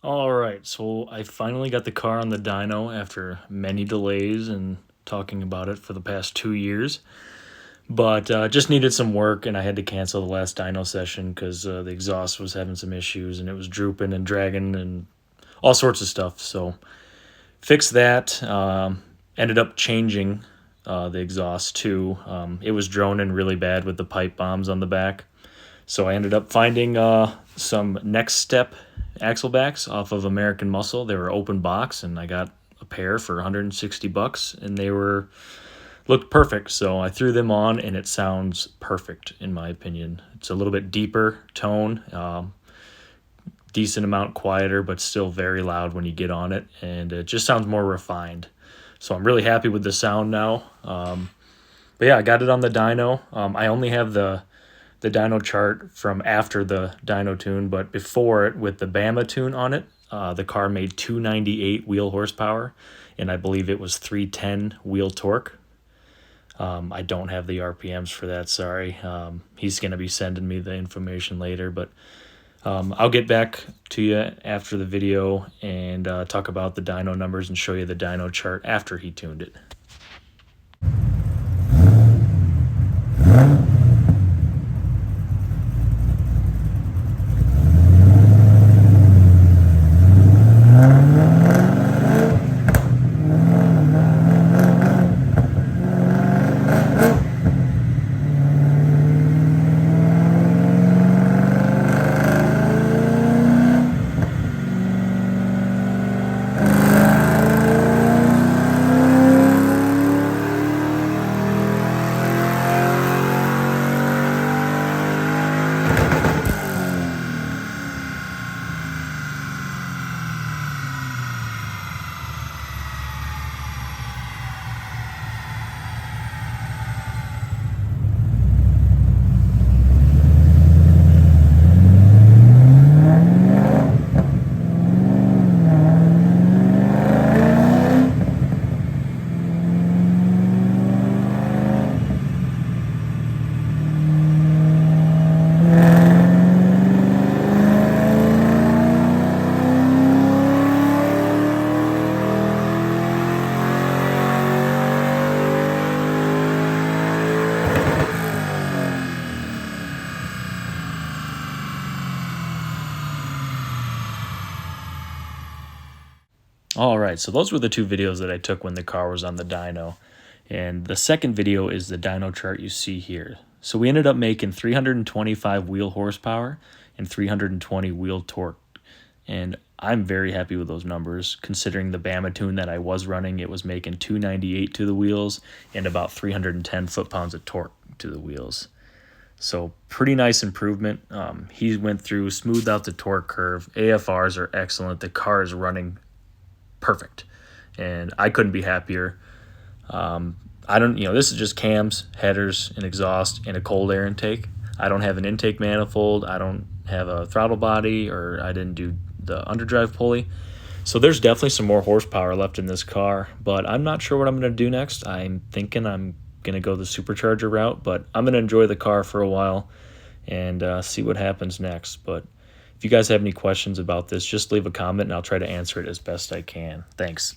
All right, so I finally got the car on the dyno after many delays and talking about it for the past 2 years. But just needed some work, and I had to cancel the last dyno session because the exhaust was having some issues and it was drooping and dragging and all sorts of stuff. So fixed that. Ended up changing the exhaust too. It was droning really bad with the pipe bombs on the back. So I ended up finding some Nxt Step Axlebacks off of American Muscle. They were open box, and I got a pair for 160 bucks, and they looked perfect. So I threw them on, and it sounds perfect in my opinion. It's a little bit deeper tone, decent amount quieter, but still very loud when you get on it, and it just sounds more refined. So I'm really happy with the sound now. But yeah, I got it on the dyno. I only have the dyno chart from after the dyno tune, but before it with the Bama tune on it, the car made 298 wheel horsepower, and I believe it was 310 wheel torque. I don't have the RPMs for that, sorry. He's going to be sending me the information later, but I'll get back to you after the video and talk about the dyno numbers and show you the dyno chart after he tuned it. All right, so those were the two videos that I took when the car was on the dyno. And the second video is the dyno chart you see here. So we ended up making 325 wheel horsepower and 320 wheel torque. And I'm very happy with those numbers, considering the Bama tune that I was running. It was making 298 to the wheels and about 310 foot-pounds of torque to the wheels. So pretty nice improvement. He went through, smoothed out the torque curve. AFRs are excellent. The car is running perfect, and I couldn't be happier. This is just cams, headers, and exhaust, and a cold air intake. I don't have an intake manifold. I don't have a throttle body, or I didn't do the underdrive pulley. So there's definitely some more horsepower left in this car, but I'm not sure what I'm going to do next. I'm thinking I'm going to go the supercharger route, but I'm going to enjoy the car for a while and see what happens next. But if you guys have any questions about this, just leave a comment and I'll try to answer it as best I can. Thanks.